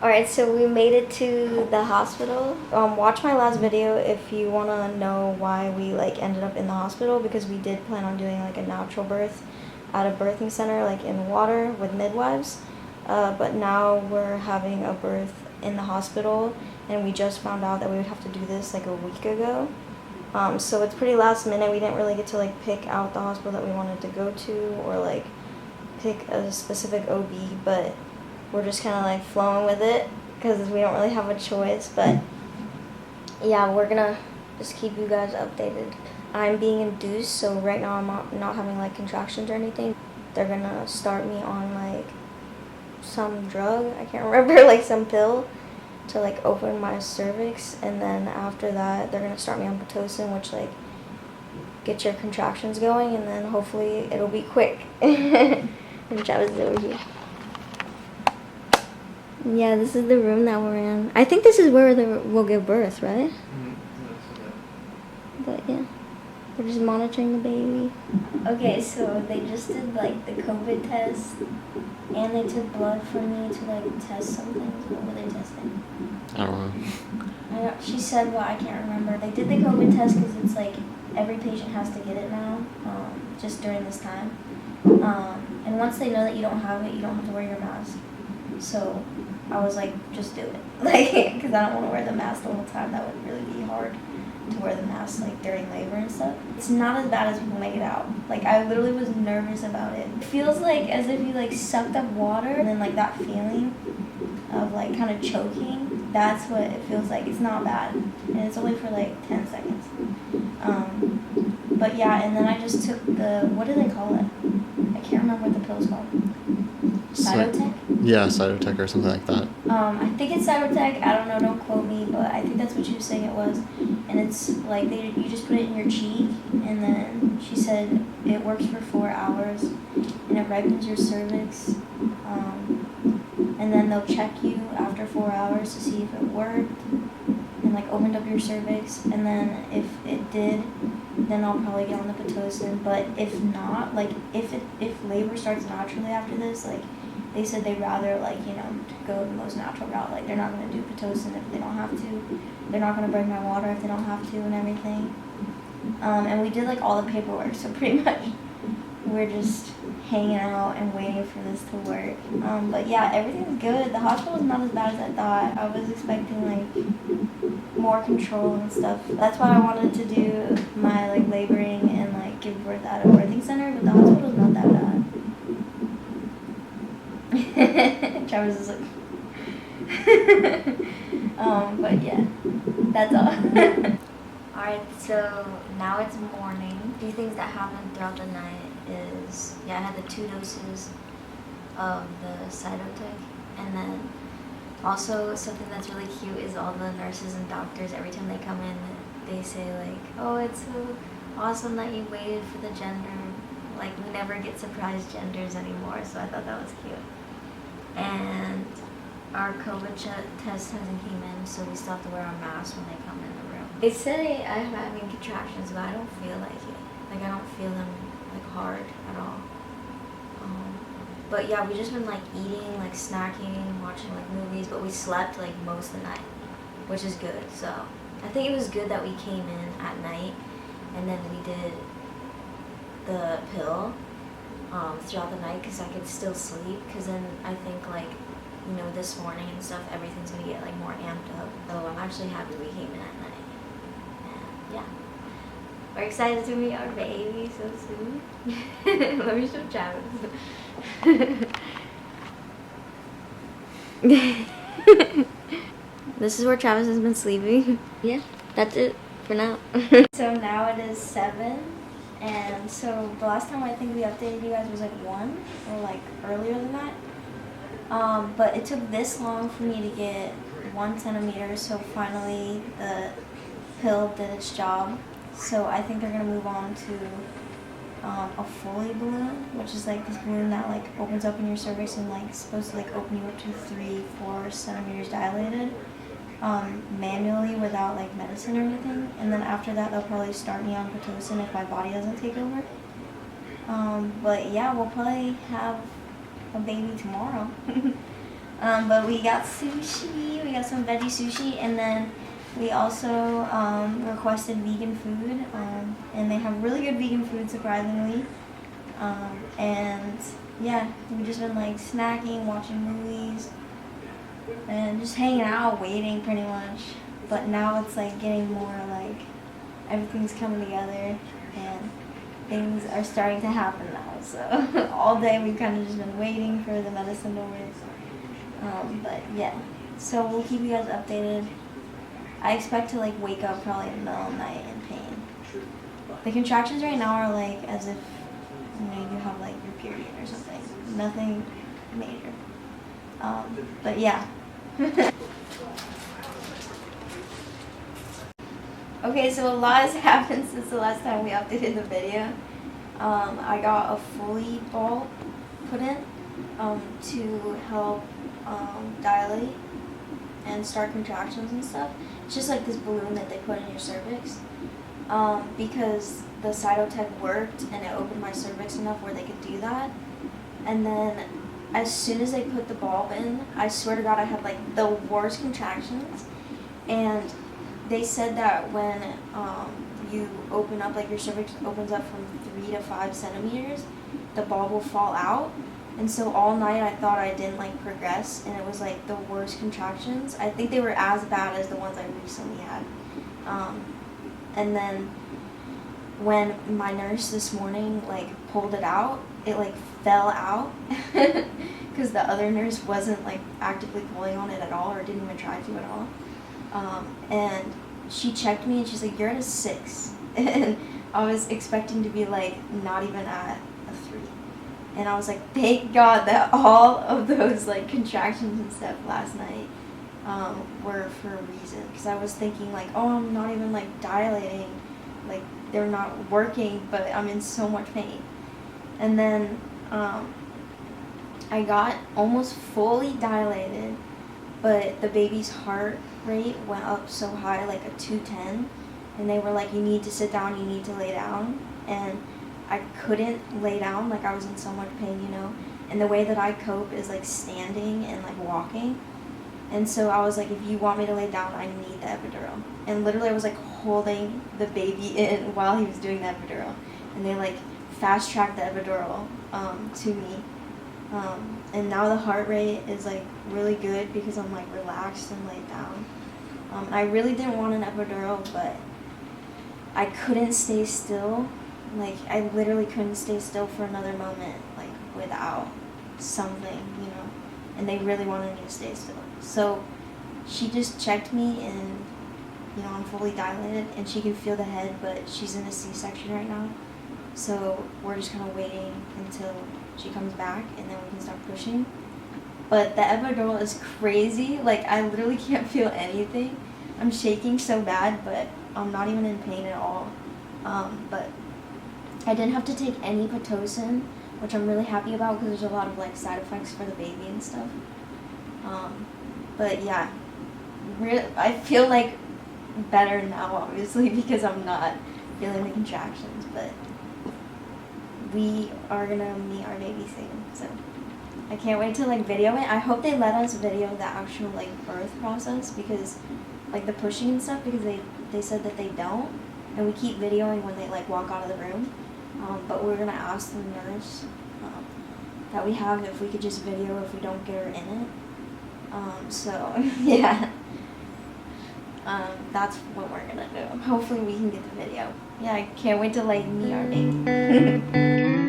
Alright, so we made it to the hospital. Watch my last video if you want to know why we like ended up in the hospital, because we did plan on doing like a natural birth at a birthing center like in water with midwives. But now we're having a birth in the hospital, and we just found out that we would have to do this like a week ago. So it's pretty last minute. We didn't really get to like pick out the hospital that we wanted to go to or like pick a specific OB, but we're just kind of like flowing with it because we don't really have a choice. But yeah, we're gonna just keep you guys updated. I'm being induced, so right now I'm not having like contractions or anything. They're gonna start me on like some drug, I can't remember, like some pill to like open my cervix, and then after that they're gonna start me on Pitocin, which like get your contractions going, and then hopefully it'll be quick. And Travis is over here. Yeah, this is the room that we're in. I think this is where we'll give birth, right? But yeah, we're just monitoring the baby. Okay, so they just did like the COVID test, and they took blood from me to like test some things. What were they testing? I don't know. She said, well, I can't remember. They did the COVID test because it's like every patient has to get it now, just during this time. And once they know that you don't have it, you don't have to wear your mask. So I was like, just do it. Like, because I don't want to wear the mask the whole time. That would really be hard to wear the mask like during labor and stuff. It's not as bad as people make it out. Like, I literally was nervous about it. It feels like as if you like sucked up water, and then like that feeling of like kind of choking. That's what it feels like. It's not bad, and it's only for like 10 seconds. But yeah, and then I just took the, what do they call it? I can't remember what the pill's called. Cytotec? Yeah, Cytotec or something like that. I think it's Cytotec. I don't know, don't quote me, but I think that's what she was saying it was. And it's like you just put it in your cheek, and then she said it works for 4 hours, and it ripens your cervix. And then they'll check you after 4 hours to see if it worked and like opened up your cervix. And then if it did, then I'll probably get on the Pitocin. But if not, like if labor starts naturally after this, like they said they'd rather like, you know, go the most natural route. Like they're not gonna do Pitocin if they don't have to. They're not gonna break my water if they don't have to and everything. And we did like all the paperwork, so pretty much we're just hanging out and waiting for this to work. But yeah, everything's good. The hospital's not as bad as I thought. I was expecting like more control and stuff. That's why I wanted to do my like laboring and like give birth at a birthing center, but the hospital's not that bad. Travis is like but yeah, that's all. Alright, so now it's morning. A few things that happened throughout the night is, yeah, I had the 2 doses of the Cytotec, and then also something that's really cute is all the nurses and doctors, every time they come in, they say like, oh, it's so awesome that you waited for the gender. Like, we never get surprise genders anymore, so I thought that was cute. And our COVID test hasn't came in, so we still have to wear our masks when they come in the room. They say I'm having contractions, but I don't feel like it. Like, I don't feel them like hard at all. But yeah, we just been like eating, like snacking, watching like movies, but we slept like most of the night, which is good. So I think it was good that we came in at night, and then we did the pill throughout the night because I could still sleep. Because then I think like, you know, this morning and stuff, everything's gonna get like more amped up. So I'm actually happy we came in at night. And yeah, we're excited to meet our baby so soon. Let me show Travis. This is where Travis has been sleeping. Yeah, that's it for now. So now it is 7, and so the last time I think we updated you guys was like 1 or like earlier than that. But it took this long for me to get 1 centimeter, so finally the pill did its job. So I think they're gonna move on to a Foley balloon, which is like this balloon that like opens up in your cervix and like supposed to like open you up to 3-4 centimeters dilated, manually without like medicine or anything. And then after that they'll probably start me on Pitocin if my body doesn't take over. But yeah, we'll probably have a baby tomorrow. But we got sushi. We got some veggie sushi, and then we also requested vegan food. And they have really good vegan food, surprisingly. And yeah, we've just been like snacking, watching movies, and just hanging out, waiting pretty much. But now it's like getting more like everything's coming together and things are starting to happen now. So all day we've kind of just been waiting for the medicine to work. But yeah, so we'll keep you guys updated. I expect to like wake up probably in the middle of the night in pain. The contractions right now are like as if you have like your period or something. Nothing major. But yeah. Okay, so a lot has happened since the last time we updated the video. I got a Foley ball put in to help dilate and start contractions and stuff. It's just like this balloon that they put in your cervix. Because the Cytotec worked and it opened my cervix enough where they could do that. And then as soon as they put the bulb in, I swear to God I had like the worst contractions. And they said that when you open up, like your cervix opens up from 3 to 5 centimeters, the bulb will fall out. And so all night I thought I didn't like progress, and it was like the worst contractions. I think they were as bad as the ones I recently had. And then when my nurse this morning like pulled it out, it like fell out because the other nurse wasn't like actively pulling on it at all, or didn't even try to at all. And she checked me and she's like, "You're at a 6." And I was expecting to be like not even at a 3. And I was like, thank God that all of those like contractions and stuff last night were for a reason. Because I was thinking like, oh, I'm not even like dilating, like they're not working, but I'm in so much pain. And then I got almost fully dilated, but the baby's heart rate went up so high, like a 210, and they were like, you need to sit down, you need to lay down. And I couldn't lay down, like I was in so much pain, you know. And the way that I cope is like standing and like walking. And so I was like, if you want me to lay down, I need the epidural. And literally I was like holding the baby in while he was doing the epidural. And they like fast tracked the epidural to me. And now the heart rate is like really good because I'm like relaxed and laid down. I really didn't want an epidural, but I couldn't stay still. Like I literally couldn't stay still for another moment, like without something, you know. And they really wanted me to stay still. So she just checked me, and you know, I'm fully dilated and she can feel the head, but she's in a C-section right now. So we're just kind of waiting until she comes back and then we can start pushing. But the epidural is crazy. Like I literally can't feel anything. I'm shaking so bad, but I'm not even in pain at all. But I didn't have to take any Pitocin, which I'm really happy about because there's a lot of like side effects for the baby and stuff. But yeah, I feel like better now, obviously, because I'm not feeling the contractions. But we are gonna meet our baby soon, so I can't wait to like video it. I hope they let us video the actual like birth process, because like the pushing and stuff, because they said that they don't, and we keep videoing when they like walk out of the room. But we're gonna ask the nurse that we have if we could just video if we don't get her in it. So yeah, that's what we're gonna do. Hopefully we can get the video. Yeah, I can't wait to like meet our baby.